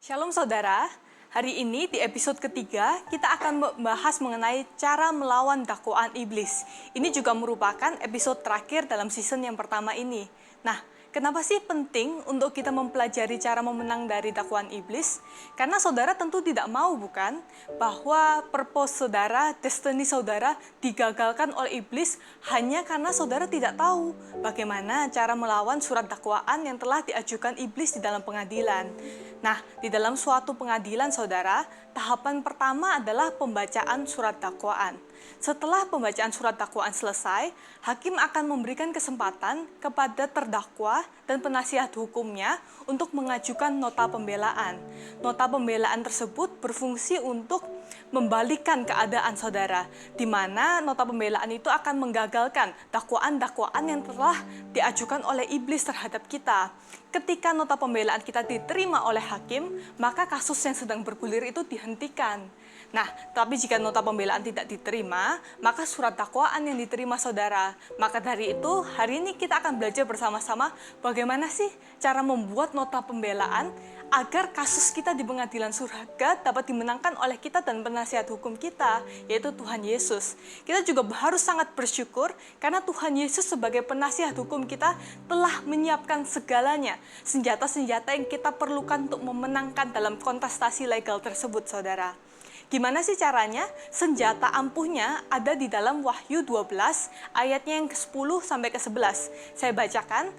Shalom saudara, hari ini di episode ketiga kita akan membahas mengenai cara melawan dakwaan iblis. Ini juga merupakan episode terakhir dalam season yang pertama ini. Nah, kenapa sih penting untuk kita mempelajari cara memenang dari dakwaan iblis? Karena saudara tentu tidak mau bukan, bahwa purpose saudara, destiny saudara digagalkan oleh iblis hanya karena saudara tidak tahu bagaimana cara melawan surat dakwaan yang telah diajukan iblis di dalam pengadilan. Nah, di dalam suatu pengadilan saudara, tahapan pertama adalah pembacaan surat dakwaan. Setelah pembacaan surat dakwaan selesai, hakim akan memberikan kesempatan kepada terdakwa dan penasihat hukumnya untuk mengajukan nota pembelaan. Nota pembelaan tersebut berfungsi untuk membalikan keadaan saudara, di mana nota pembelaan itu akan menggagalkan dakwaan-dakwaan yang telah diajukan oleh iblis terhadap kita. Ketika nota pembelaan kita diterima oleh hakim, maka kasus yang sedang bergulir itu dihentikan. Nah, tapi jika nota pembelaan tidak diterima, maka surat dakwaan yang diterima saudara. Maka dari itu, hari ini kita akan belajar bersama-sama bagaimana sih cara membuat nota pembelaan agar kasus kita di pengadilan surga dapat dimenangkan oleh kita dan penasihat hukum kita, yaitu Tuhan Yesus. Kita juga harus sangat bersyukur karena Tuhan Yesus sebagai penasihat hukum kita telah menyiapkan segalanya, senjata-senjata yang kita perlukan untuk memenangkan dalam kontestasi legal tersebut, saudara. Gimana sih caranya? Senjata ampuhnya ada di dalam Wahyu 12 ayatnya yang ke-10 sampai ke-11. Saya bacakan.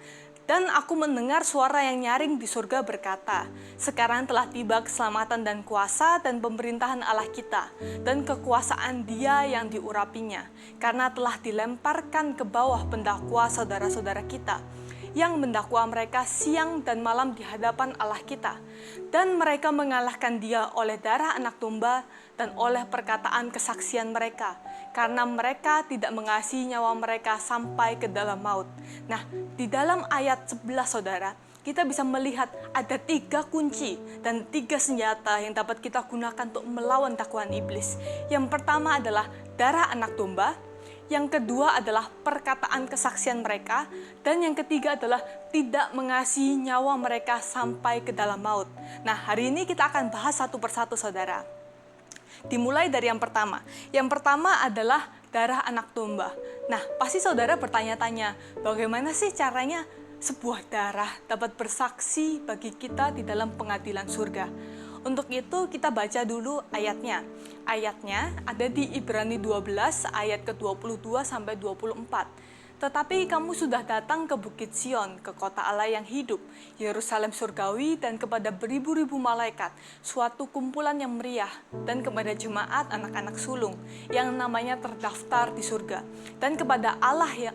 Dan aku mendengar suara yang nyaring di surga berkata, sekarang telah tiba keselamatan dan kuasa dan pemerintahan Allah kita, dan kekuasaan Dia yang diurapinya, karena telah dilemparkan ke bawah pendakwa saudara-saudara kita, yang mendakwa mereka siang dan malam di hadapan Allah kita. Dan mereka mengalahkan Dia oleh darah anak domba dan oleh perkataan kesaksian mereka, karena mereka tidak mengasihi nyawa mereka sampai ke dalam maut. Nah, di dalam ayat 11 saudara, kita bisa melihat ada 3 kunci dan 3 senjata yang dapat kita gunakan untuk melawan dakwaan iblis. Yang pertama adalah darah anak domba, yang kedua adalah perkataan kesaksian mereka, dan yang ketiga adalah tidak mengasihi nyawa mereka sampai ke dalam maut. Nah, hari ini kita akan bahas satu persatu saudara. Dimulai dari yang pertama. Yang pertama adalah darah anak domba. Nah, pasti saudara bertanya-tanya, bagaimana sih caranya sebuah darah dapat bersaksi bagi kita di dalam pengadilan surga? Untuk itu kita baca dulu ayatnya. Ayatnya ada di Ibrani 12 ayat ke-22 sampai 24. Tetapi kamu sudah datang ke Bukit Sion, ke kota Allah yang hidup, Yerusalem surgawi, dan kepada beribu-ribu malaikat, suatu kumpulan yang meriah, dan kepada jemaat anak-anak sulung, yang namanya terdaftar di surga, dan kepada Allah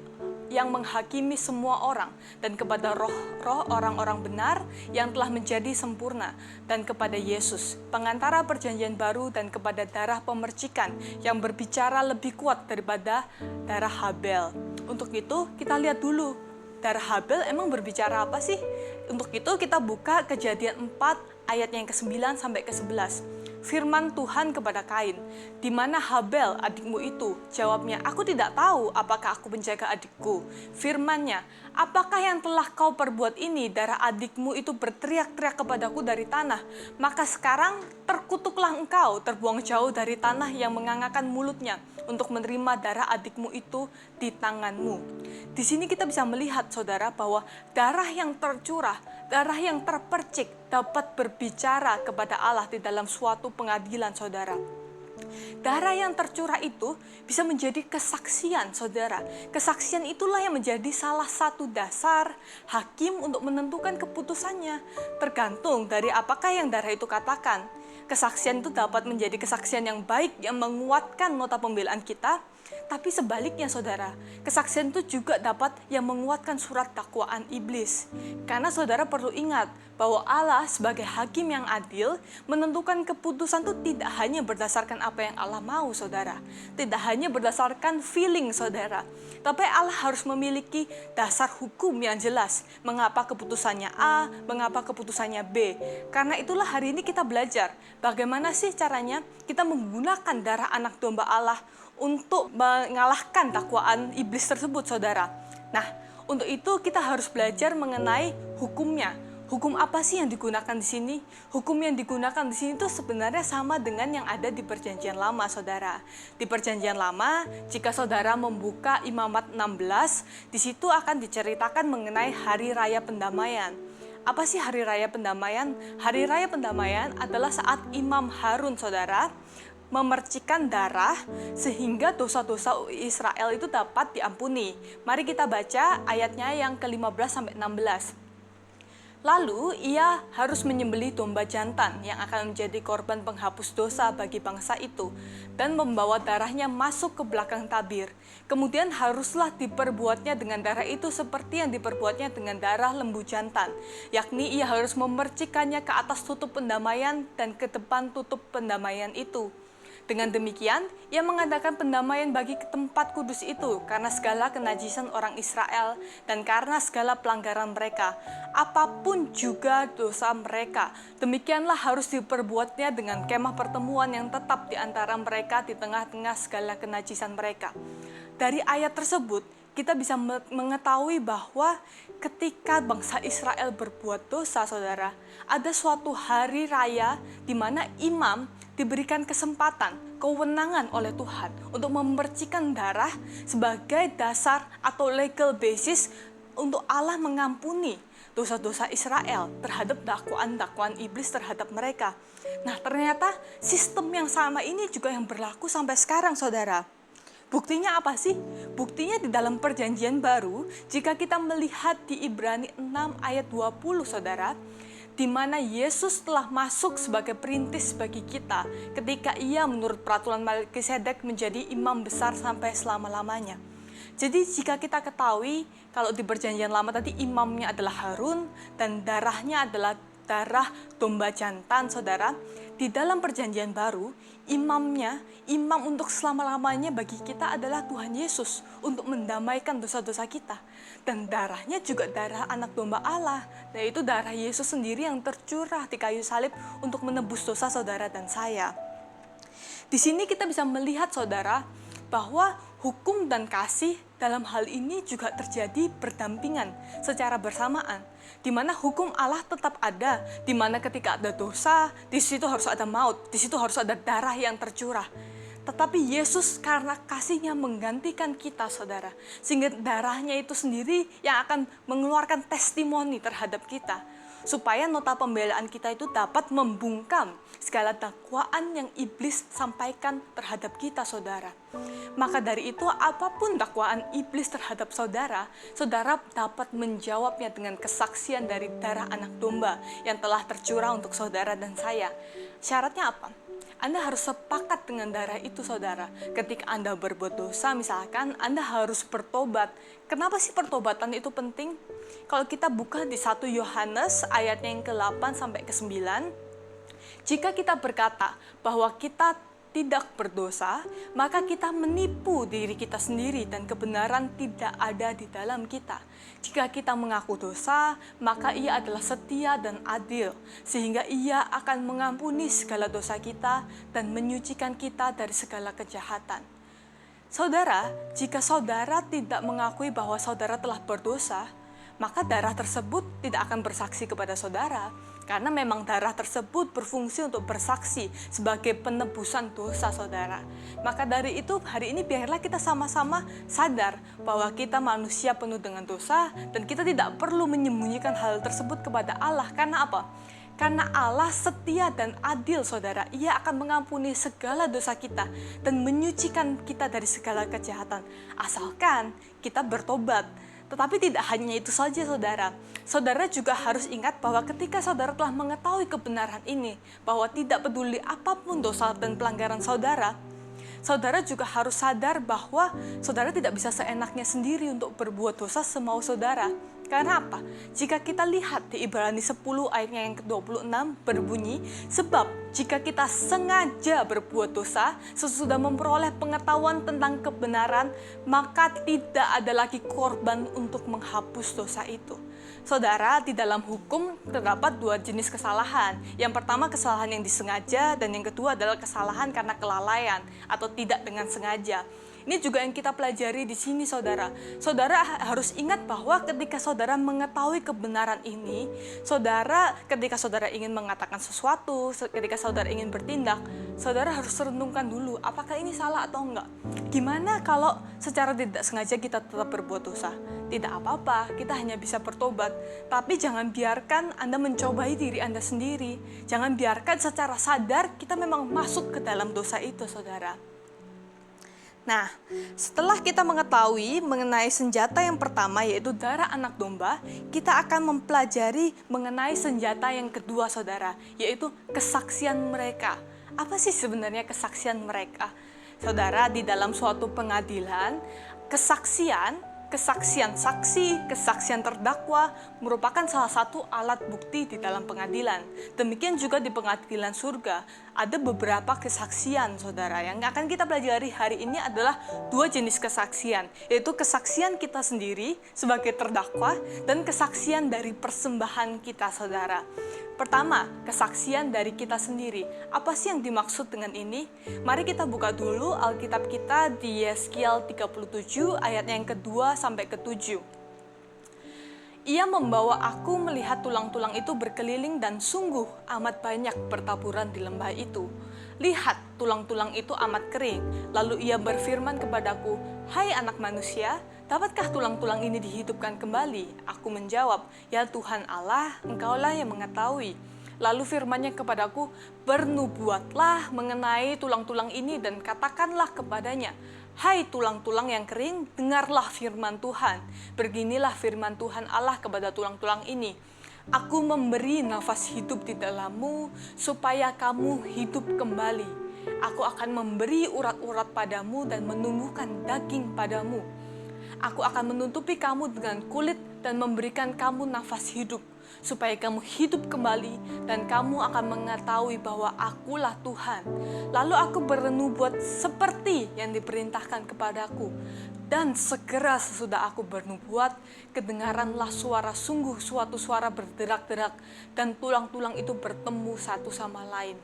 yang menghakimi semua orang, dan kepada roh-roh orang-orang benar yang telah menjadi sempurna, dan kepada Yesus, pengantara perjanjian baru, dan kepada darah pemercikan yang berbicara lebih kuat daripada darah Habel. Untuk itu kita lihat dulu, darah Habel emang berbicara apa sih? Untuk itu kita buka Kejadian 4 ayat yang ke-9 sampai ke-11. Firman Tuhan kepada Kain, di mana Habel adikmu itu? Jawabnya, aku tidak tahu apakah aku menjaga adikku. Firman-Nya, apakah yang telah kau perbuat ini? Darah adikmu itu berteriak-teriak kepadaku dari tanah. Maka sekarang terkutuklah engkau, terbuang jauh dari tanah yang mengangakan mulutnya, untuk menerima darah adikmu itu di tanganmu. Di sini kita bisa melihat saudara bahwa darah yang tercurah, darah yang terpercik dapat berbicara kepada Allah di dalam suatu pengadilan saudara. Darah yang tercurah itu bisa menjadi kesaksian saudara. Kesaksian itulah yang menjadi salah satu dasar hakim untuk menentukan keputusannya. Tergantung dari apakah yang darah itu katakan. Kesaksian itu dapat menjadi kesaksian yang baik yang menguatkan nota pembelaan kita. Tapi sebaliknya saudara, kesaksian itu juga dapat yang menguatkan surat dakwaan iblis. Karena saudara perlu ingat bahwa Allah sebagai hakim yang adil menentukan keputusan itu tidak hanya berdasarkan apa yang Allah mau saudara. Tidak hanya berdasarkan feeling saudara. Tapi Allah harus memiliki dasar hukum yang jelas. Mengapa keputusannya A, mengapa keputusannya B. Karena itulah hari ini kita belajar bagaimana sih caranya kita menggunakan darah anak domba Allah untuk mengalahkan dakwaan iblis tersebut, saudara. Nah, untuk itu kita harus belajar mengenai hukumnya. Hukum apa sih yang digunakan di sini? Hukum yang digunakan di sini itu sebenarnya sama dengan yang ada di Perjanjian Lama, saudara. Di Perjanjian Lama, jika saudara membuka Imamat 16, di situ akan diceritakan mengenai Hari Raya Pendamaian. Apa sih Hari Raya Pendamaian? Hari Raya Pendamaian adalah saat Imam Harun, saudara, memercikan darah sehingga dosa-dosa Israel itu dapat diampuni. Mari kita baca ayatnya yang ke-15 sampai 16. Lalu ia harus menyembelih domba jantan yang akan menjadi korban penghapus dosa bagi bangsa itu dan membawa darahnya masuk ke belakang tabir. Kemudian haruslah diperbuatnya dengan darah itu seperti yang diperbuatnya dengan darah lembu jantan, yakni ia harus memercikannya ke atas tutup pendamaian dan ke depan tutup pendamaian itu. Dengan demikian, ia mengadakan pendamaian bagi tempat kudus itu karena segala kenajisan orang Israel dan karena segala pelanggaran mereka, apapun juga dosa mereka. Demikianlah harus diperbuatnya dengan kemah pertemuan yang tetap di antara mereka di tengah-tengah segala kenajisan mereka. Dari ayat tersebut, kita bisa mengetahui bahwa ketika bangsa Israel berbuat dosa, saudara, ada suatu hari raya di mana imam diberikan kesempatan, kewenangan oleh Tuhan untuk memercikan darah sebagai dasar atau legal basis untuk Allah mengampuni dosa-dosa Israel terhadap dakwaan-dakwaan iblis terhadap mereka. Nah, ternyata sistem yang sama ini juga yang berlaku sampai sekarang, saudara. Buktinya apa sih? Buktinya di dalam Perjanjian Baru, jika kita melihat di Ibrani 6 ayat 20, saudara, di mana Yesus telah masuk sebagai perintis bagi kita ketika ia menurut peraturan Melkisedek menjadi imam besar sampai selama-lamanya. Jadi jika kita ketahui kalau di Perjanjian Lama tadi imamnya adalah Harun dan darahnya adalah darah domba jantan, saudara, di dalam Perjanjian Baru, imam untuk selama-lamanya bagi kita adalah Tuhan Yesus untuk mendamaikan dosa-dosa kita. Dan darahnya juga darah anak domba Allah, yaitu darah Yesus sendiri yang tercurah di kayu salib untuk menebus dosa saudara dan saya. Di sini kita bisa melihat, saudara, bahwa hukum dan kasih dalam hal ini juga terjadi berdampingan secara bersamaan, di mana hukum Allah tetap ada, di mana ketika ada dosa, di situ harus ada maut, di situ harus ada darah yang tercurah. Tetapi Yesus karena kasihnya menggantikan kita, saudara, sehingga darahnya itu sendiri yang akan mengeluarkan testimoni terhadap kita, supaya nota pembelaan kita itu dapat membungkam segala dakwaan yang iblis sampaikan terhadap kita, saudara. Maka dari itu, apapun dakwaan iblis terhadap saudara, saudara dapat menjawabnya dengan kesaksian dari darah anak domba yang telah tercurah untuk saudara dan saya. Syaratnya apa? Anda harus sepakat dengan darah itu, saudara. Ketika Anda berbuat dosa, misalkan Anda harus bertobat. Kenapa sih pertobatan itu penting? Kalau kita buka di 1 Yohanes ayatnya yang ke-8 sampai ke-9, jika kita berkata bahwa kita tidak berdosa, maka kita menipu diri kita sendiri dan kebenaran tidak ada di dalam kita. Jika kita mengaku dosa, maka ia adalah setia dan adil, sehingga ia akan mengampuni segala dosa kita dan menyucikan kita dari segala kejahatan. Saudara, jika saudara tidak mengakui bahwa saudara telah berdosa, maka darah tersebut tidak akan bersaksi kepada saudara, karena memang darah tersebut berfungsi untuk bersaksi sebagai penebusan dosa, saudara. Maka dari itu, hari ini biarlah kita sama-sama sadar bahwa kita manusia penuh dengan dosa dan kita tidak perlu menyembunyikan hal tersebut kepada Allah. Karena apa? Karena Allah setia dan adil, saudara. Ia akan mengampuni segala dosa kita dan menyucikan kita dari segala kejahatan, asalkan kita bertobat. Tetapi tidak hanya itu saja, saudara. Saudara juga harus ingat bahwa ketika saudara telah mengetahui kebenaran ini, bahwa tidak peduli apapun dosa dan pelanggaran saudara, saudara juga harus sadar bahwa saudara tidak bisa seenaknya sendiri untuk berbuat dosa semau saudara. Karena apa? Jika kita lihat di Ibrani 10 ayatnya yang ke-26 berbunyi, sebab jika kita sengaja berbuat dosa sesudah memperoleh pengetahuan tentang kebenaran, maka tidak ada lagi korban untuk menghapus dosa itu. Saudara, di dalam hukum terdapat 2 jenis kesalahan. Yang pertama kesalahan yang disengaja dan yang kedua adalah kesalahan karena kelalaian atau tidak dengan sengaja. Ini juga yang kita pelajari di sini, saudara. Saudara harus ingat bahwa ketika saudara mengetahui kebenaran ini, ketika saudara ingin mengatakan sesuatu, ketika saudara ingin bertindak, saudara harus renungkan dulu, apakah ini salah atau enggak. Gimana kalau secara tidak sengaja kita tetap berbuat dosa? Tidak apa-apa, kita hanya bisa bertobat. Tapi jangan biarkan Anda mencobai diri Anda sendiri. Jangan biarkan secara sadar kita memang masuk ke dalam dosa itu, saudara. Nah, setelah kita mengetahui mengenai senjata yang pertama, yaitu darah anak domba, kita akan mempelajari mengenai senjata yang kedua, saudara, yaitu kesaksian mereka. Apa sih sebenarnya kesaksian mereka? Saudara, di dalam suatu pengadilan, kesaksian saksi, kesaksian terdakwa merupakan salah satu alat bukti di dalam pengadilan. Demikian juga di pengadilan surga, ada beberapa kesaksian, saudara. Yang akan kita pelajari hari ini adalah dua jenis kesaksian, yaitu kesaksian kita sendiri sebagai terdakwa dan kesaksian dari persembahan kita, saudara. Pertama, kesaksian dari kita sendiri. Apa sih yang dimaksud dengan ini? Mari kita buka dulu Alkitab kita di Yeskiel 37 ayat yang kedua sampai ke-7. Ia membawa aku melihat tulang-tulang itu berkeliling dan sungguh amat banyak bertaburan di lembah itu. Lihat, tulang-tulang itu amat kering. Lalu ia berfirman kepadaku, "Hai anak manusia, dapatkah tulang-tulang ini dihidupkan kembali?" Aku menjawab, "Ya Tuhan Allah, Engkaulah yang mengetahui." Lalu firman-Nya kepadaku, "Bernubuatlah mengenai tulang-tulang ini dan katakanlah kepadanya, hai tulang-tulang yang kering, dengarlah firman Tuhan. Beginilah firman Tuhan Allah kepada tulang-tulang ini. Aku memberi nafas hidup di dalammu, supaya kamu hidup kembali. Aku akan memberi urat-urat padamu dan menumbuhkan daging padamu. Aku akan menutupi kamu dengan kulit dan memberikan kamu nafas hidup, supaya kamu hidup kembali dan kamu akan mengetahui bahwa Akulah Tuhan." Lalu aku bernubuat seperti yang diperintahkan kepadaku. Dan segera sesudah aku bernubuat, kedengaranlah sungguh suatu suara berderak-derak, dan tulang-tulang itu bertemu satu sama lain.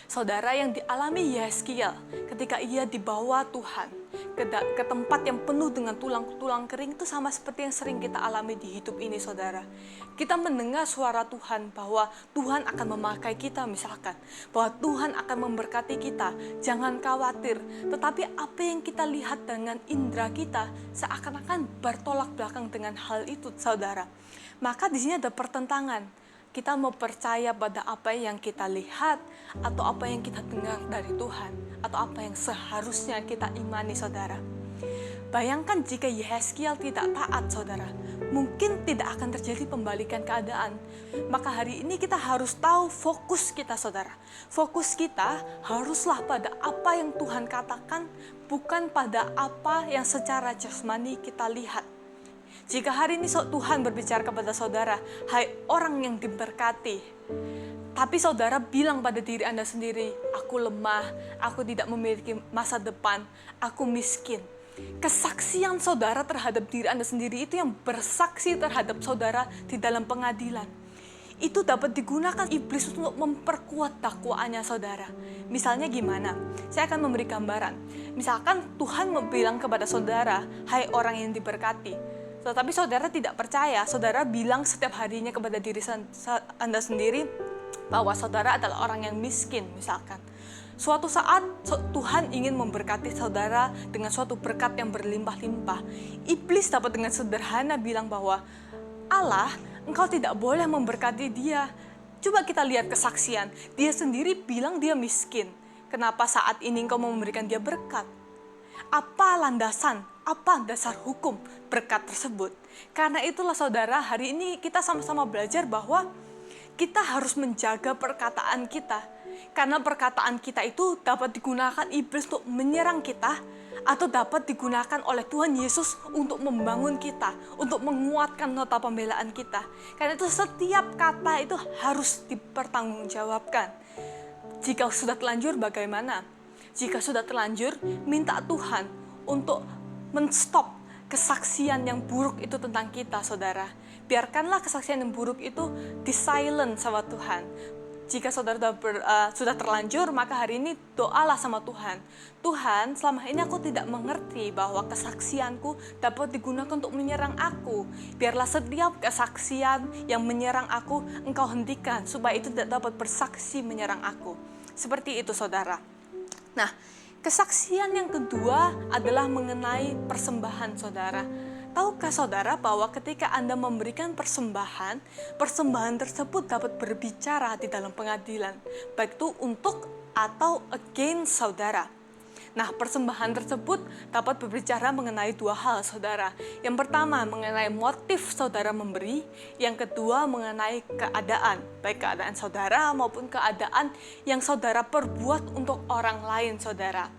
Saudara, yang dialami Yeskiel ketika ia dibawa Tuhan ke tempat yang penuh dengan tulang-tulang kering itu sama seperti yang sering kita alami di hidup ini, saudara. Kita mendengar suara Tuhan bahwa Tuhan akan memakai kita, misalkan bahwa Tuhan akan memberkati kita, jangan khawatir. Tetapi apa yang kita lihat dengan indera kita seakan-akan bertolak belakang dengan hal itu, saudara. Maka di sini ada pertentangan. Kita mau percaya pada apa yang kita lihat atau apa yang kita dengar dari Tuhan, atau apa yang seharusnya kita imani, saudara. Bayangkan jika Yeskiel tidak taat, saudara, mungkin tidak akan terjadi pembalikan keadaan. Maka hari ini kita harus tahu fokus kita, saudara. Fokus kita haruslah pada apa yang Tuhan katakan, bukan pada apa yang secara jasmani kita lihat. Jika hari ini Tuhan berbicara kepada saudara, hai orang yang diberkati, tapi saudara bilang pada diri Anda sendiri, aku lemah, aku tidak memiliki masa depan, aku miskin. Kesaksian saudara terhadap diri Anda sendiri itu yang bersaksi terhadap saudara di dalam pengadilan. Itu dapat digunakan iblis untuk memperkuat dakwaannya, saudara. Misalnya gimana? Saya akan memberi gambaran. Misalkan Tuhan bilang kepada saudara, hai orang yang diberkati, tetapi saudara tidak percaya, saudara bilang setiap harinya kepada diri Anda sendiri bahwa saudara adalah orang yang miskin, misalkan. Suatu saat Tuhan ingin memberkati saudara dengan suatu berkat yang berlimpah-limpah. Iblis dapat dengan sederhana bilang bahwa Allah, Engkau tidak boleh memberkati dia. Coba kita lihat kesaksian, dia sendiri bilang dia miskin. Kenapa saat ini Engkau memberikan dia berkat? Apa landasan, apa dasar hukum berkat tersebut? Karena itulah saudara, hari ini kita sama-sama belajar bahwa kita harus menjaga perkataan kita. Karena perkataan kita itu dapat digunakan iblis untuk menyerang kita, atau dapat digunakan oleh Tuhan Yesus untuk membangun kita, untuk menguatkan nota pembelaan kita. Karena itu setiap kata itu harus dipertanggungjawabkan. Jika sudah terlanjur bagaimana? Jika sudah terlanjur, minta Tuhan untuk men-stop kesaksian yang buruk itu tentang kita, saudara. Biarkanlah kesaksian yang buruk itu di-silent sama Tuhan. Jika saudara sudah terlanjur, maka hari ini doalah sama Tuhan. Tuhan, selama ini aku tidak mengerti bahwa kesaksianku dapat digunakan untuk menyerang aku. Biarlah setiap kesaksian yang menyerang aku, Engkau hentikan, supaya itu tidak dapat bersaksi menyerang aku. Seperti itu, saudara. Nah, kesaksian yang kedua adalah mengenai persembahan, saudara. Tahukah saudara bahwa ketika Anda memberikan persembahan, persembahan tersebut dapat berbicara di dalam pengadilan, baik itu untuk atau against saudara. Nah, persembahan tersebut dapat berbicara mengenai dua hal, saudara. Yang pertama, mengenai motif saudara memberi. Yang kedua, mengenai keadaan, baik keadaan saudara maupun keadaan yang saudara perbuat untuk orang lain, saudara.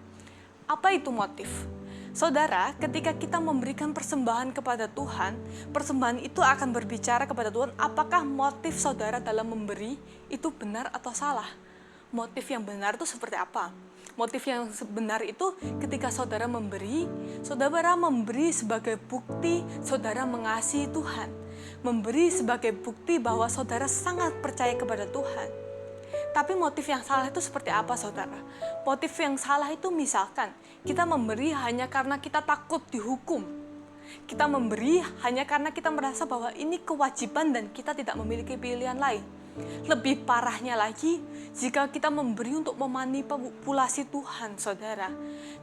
Apa itu motif? Saudara, ketika kita memberikan persembahan kepada Tuhan, persembahan itu akan berbicara kepada Tuhan apakah motif saudara dalam memberi itu benar atau salah. Motif yang benar itu seperti apa? Motif yang benar itu ketika saudara memberi sebagai bukti saudara mengasihi Tuhan. Memberi sebagai bukti bahwa saudara sangat percaya kepada Tuhan. Tapi motif yang salah itu seperti apa, saudara? Motif yang salah itu misalkan kita memberi hanya karena kita takut dihukum. Kita memberi hanya karena kita merasa bahwa ini kewajiban dan kita tidak memiliki pilihan lain. Lebih parahnya lagi, jika kita memberi untuk memanipulasi Tuhan, saudara.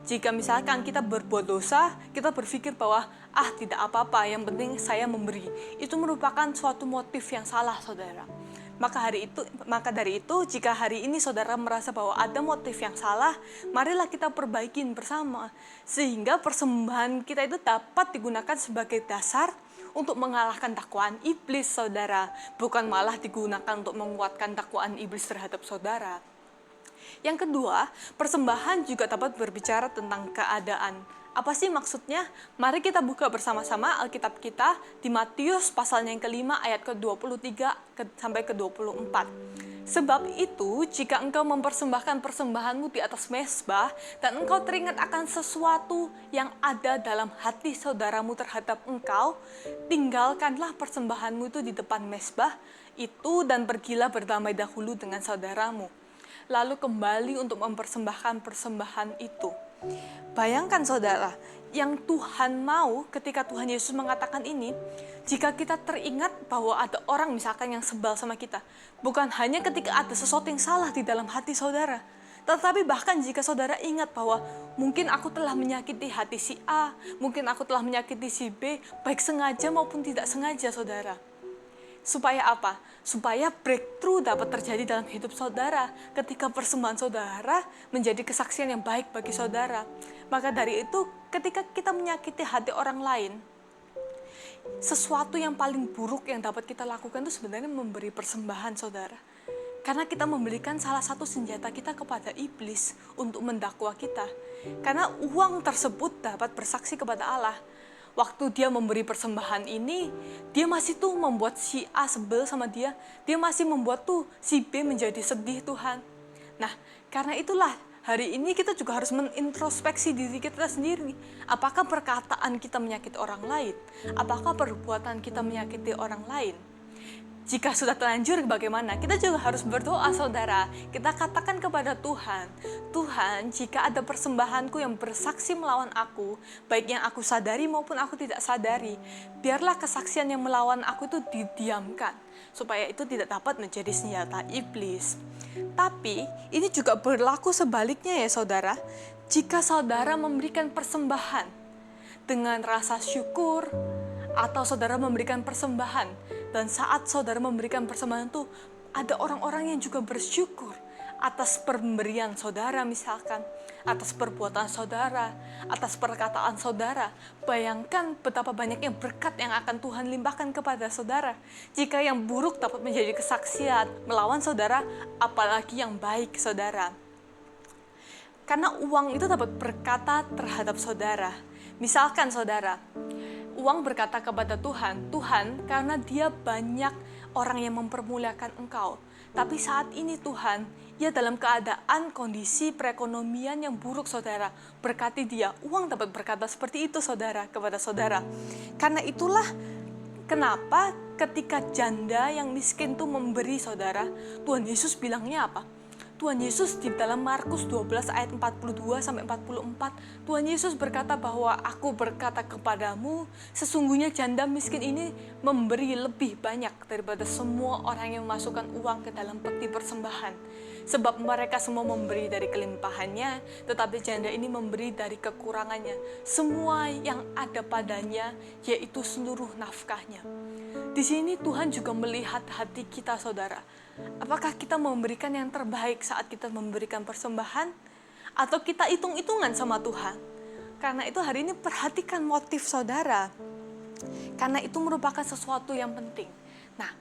Jika misalkan kita berbuat dosa, kita berpikir bahwa, tidak apa-apa, yang penting saya memberi. Itu merupakan suatu motif yang salah, saudara. Maka dari itu, jika hari ini saudara merasa bahwa ada motif yang salah, marilah kita perbaikin bersama. Sehingga persembahan kita itu dapat digunakan sebagai dasar untuk mengalahkan dakwaan iblis, saudara. Bukan malah digunakan untuk menguatkan dakwaan iblis terhadap saudara. Yang kedua, persembahan juga dapat berbicara tentang keadaan. Apa sih maksudnya? Mari kita buka bersama-sama Alkitab kita di Matius pasalnya yang ke-5 ayat ke-23 sampai ke-24. Sebab itu, jika engkau mempersembahkan persembahanmu di atas mezbah dan engkau teringat akan sesuatu yang ada dalam hati saudaramu terhadap engkau, tinggalkanlah persembahanmu itu di depan mezbah itu dan pergilah berdamai dahulu dengan saudaramu. Lalu kembali untuk mempersembahkan persembahan itu. Bayangkan saudara, yang Tuhan mau ketika Tuhan Yesus mengatakan ini, jika kita teringat bahwa ada orang misalkan yang sebal sama kita, bukan hanya ketika ada sesuatu yang salah di dalam hati saudara, tetapi bahkan jika saudara ingat bahwa mungkin aku telah menyakiti hati si A, mungkin aku telah menyakiti si B, baik sengaja maupun tidak sengaja, saudara. Supaya apa? Supaya breakthrough dapat terjadi dalam hidup saudara ketika persembahan saudara menjadi kesaksian yang baik bagi saudara. Maka dari itu, ketika kita menyakiti hati orang lain, sesuatu yang paling buruk yang dapat kita lakukan itu sebenarnya memberi persembahan, saudara. Karena kita memberikan salah satu senjata kita kepada iblis untuk mendakwa kita. Karena uang tersebut dapat bersaksi kepada Allah. Waktu dia memberi persembahan ini, dia masih tuh membuat si A sebel sama dia. Dia masih membuat tuh si B menjadi sedih, Tuhan. Nah, karena itulah hari ini kita juga harus menintrospeksi diri kita sendiri. Apakah perkataan kita menyakiti orang lain? Apakah perbuatan kita menyakiti orang lain? Jika sudah terlanjur bagaimana? Kita juga harus berdoa, saudara. Kita katakan kepada Tuhan, Tuhan, jika ada persembahanku yang bersaksi melawan aku, baik yang aku sadari maupun aku tidak sadari, biarlah kesaksian yang melawan aku itu didiamkan, supaya itu tidak dapat menjadi senjata iblis. Tapi, ini juga berlaku sebaliknya ya saudara. Jika saudara memberikan persembahan dengan rasa syukur, atau saudara memberikan persembahan, dan saat saudara memberikan persembahan itu, ada orang-orang yang juga bersyukur atas pemberian saudara misalkan, atas perbuatan saudara, atas perkataan saudara. Bayangkan betapa banyaknya berkat yang akan Tuhan limpahkan kepada saudara. Jika yang buruk dapat menjadi kesaksian melawan saudara, apalagi yang baik, saudara. Karena uang itu dapat berkata terhadap saudara. Misalkan saudara, uang berkata kepada Tuhan, Tuhan, karena dia banyak orang yang mempermuliakan Engkau. Tapi saat ini Tuhan, ia dalam keadaan kondisi perekonomian yang buruk, saudara. Berkati dia. Uang dapat berkata seperti itu, saudara, kepada saudara. Karena itulah Kenapa ketika janda yang miskin tuh memberi, saudara, Tuhan Yesus bilangnya apa? Tuhan Yesus di dalam Markus 12 ayat 42 sampai 44, Tuhan Yesus berkata bahwa aku berkata kepadamu, sesungguhnya janda miskin ini memberi lebih banyak daripada semua orang yang memasukkan uang ke dalam peti persembahan. Sebab mereka semua memberi dari kelimpahannya, tetapi janda ini memberi dari kekurangannya, semua yang ada padanya, yaitu seluruh nafkahnya. Di sini Tuhan juga melihat hati kita, saudara. Apakah kita memberikan yang terbaik saat kita memberikan persembahan? Atau kita hitung-hitungan sama Tuhan? Karena itu hari ini perhatikan motif saudara. Karena itu merupakan sesuatu yang penting. Nah,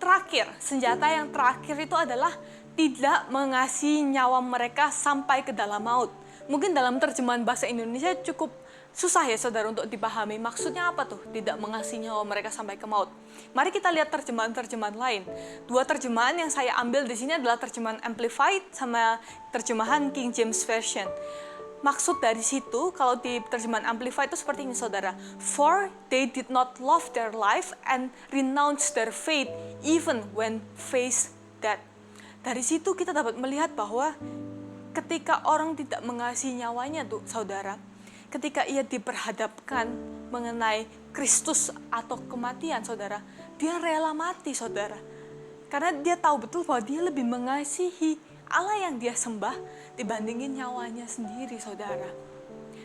terakhir, senjata yang terakhir itu adalah tidak mengasihi nyawa mereka sampai ke dalam maut. Mungkin dalam terjemahan bahasa Indonesia cukup susah ya saudara untuk dipahami. Maksudnya apa tuh? Tidak mengasihi nyawa mereka sampai ke maut. Mari kita lihat terjemahan-terjemahan lain. Dua terjemahan yang saya ambil di sini adalah terjemahan Amplified sama terjemahan King James Version. Maksud dari situ, kalau di terjemahan Amplified itu seperti ini saudara. For they did not love their life and renounce their faith even when faced death. Dari situ kita dapat melihat bahwa ketika orang tidak mengasihi nyawanya tuh saudara, ketika ia diperhadapkan mengenai Kristus atau kematian, saudara, dia rela mati, saudara. Karena dia tahu betul bahwa dia lebih mengasihi Allah yang dia sembah dibandingin nyawanya sendiri, saudara.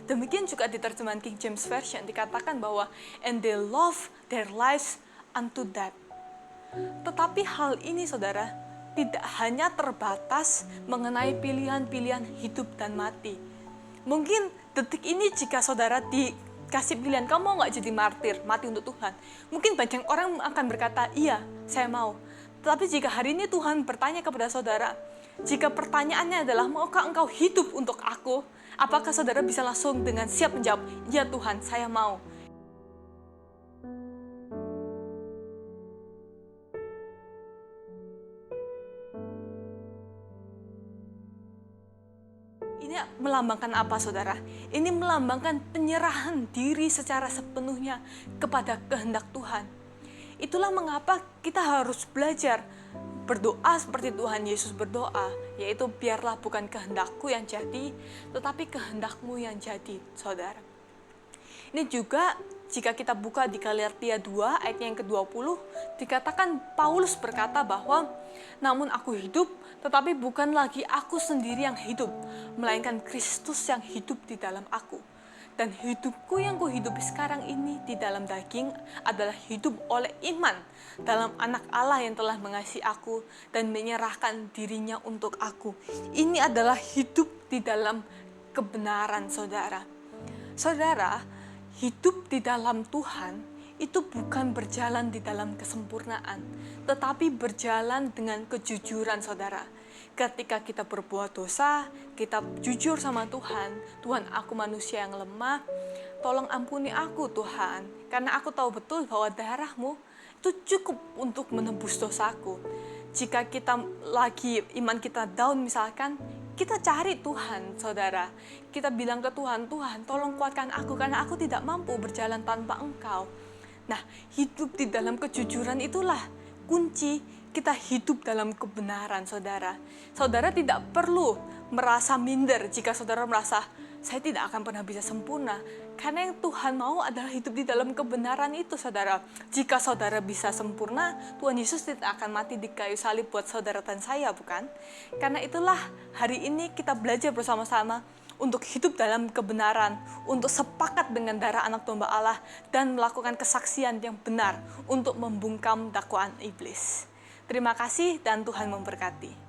Demikian juga di terjemahan King James Version dikatakan bahwa and they love their lives unto death. Tetapi hal ini, saudara, tidak hanya terbatas mengenai pilihan-pilihan hidup dan mati. Mungkin detik ini jika saudara dikasih pilihan, kamu mau nggak jadi martir, mati untuk Tuhan? Mungkin banyak orang akan berkata, iya, saya mau. Tetapi jika hari ini Tuhan bertanya kepada saudara, jika pertanyaannya adalah, maukah engkau hidup untuk aku? Apakah saudara bisa langsung dengan siap menjawab, ya Tuhan, saya mau. Ini melambangkan apa, saudara? Ini melambangkan penyerahan diri secara sepenuhnya kepada kehendak Tuhan. Itulah mengapa kita harus belajar berdoa seperti Tuhan Yesus berdoa, yaitu biarlah bukan kehendakku yang jadi, tetapi kehendakmu yang jadi, saudara. Ini juga jika kita buka di Galatia 2 ayat yang ke-20, dikatakan Paulus berkata bahwa namun aku hidup, tetapi bukan lagi aku sendiri yang hidup, melainkan Kristus yang hidup di dalam aku. Dan hidupku yang kuhidupi sekarang ini di dalam daging adalah hidup oleh iman dalam anak Allah yang telah mengasihi aku dan menyerahkan dirinya untuk aku. Ini adalah hidup di dalam kebenaran, saudara. Saudara, hidup di dalam Tuhan itu bukan berjalan di dalam kesempurnaan, tetapi berjalan dengan kejujuran, saudara. Ketika kita berbuat dosa, kita jujur sama Tuhan. Tuhan, aku manusia yang lemah, tolong ampuni aku Tuhan. Karena aku tahu betul bahwa darah-Mu itu cukup untuk menebus dosaku. Jika kita lagi iman kita down misalkan, kita cari Tuhan, saudara. Kita bilang ke Tuhan, Tuhan tolong kuatkan aku karena aku tidak mampu berjalan tanpa Engkau. Nah, hidup di dalam kejujuran itulah kunci kita hidup dalam kebenaran, saudara. Saudara tidak perlu merasa minder jika saudara merasa, saya tidak akan pernah bisa sempurna. Karena yang Tuhan mau adalah hidup di dalam kebenaran itu, saudara. Jika saudara bisa sempurna, Tuhan Yesus tidak akan mati di kayu salib buat saudara dan saya, bukan? Karena itulah hari ini kita belajar bersama-sama untuk hidup dalam kebenaran, untuk sepakat dengan darah anak domba Allah, dan melakukan kesaksian yang benar untuk membungkam dakwaan iblis. Terima kasih dan Tuhan memberkati.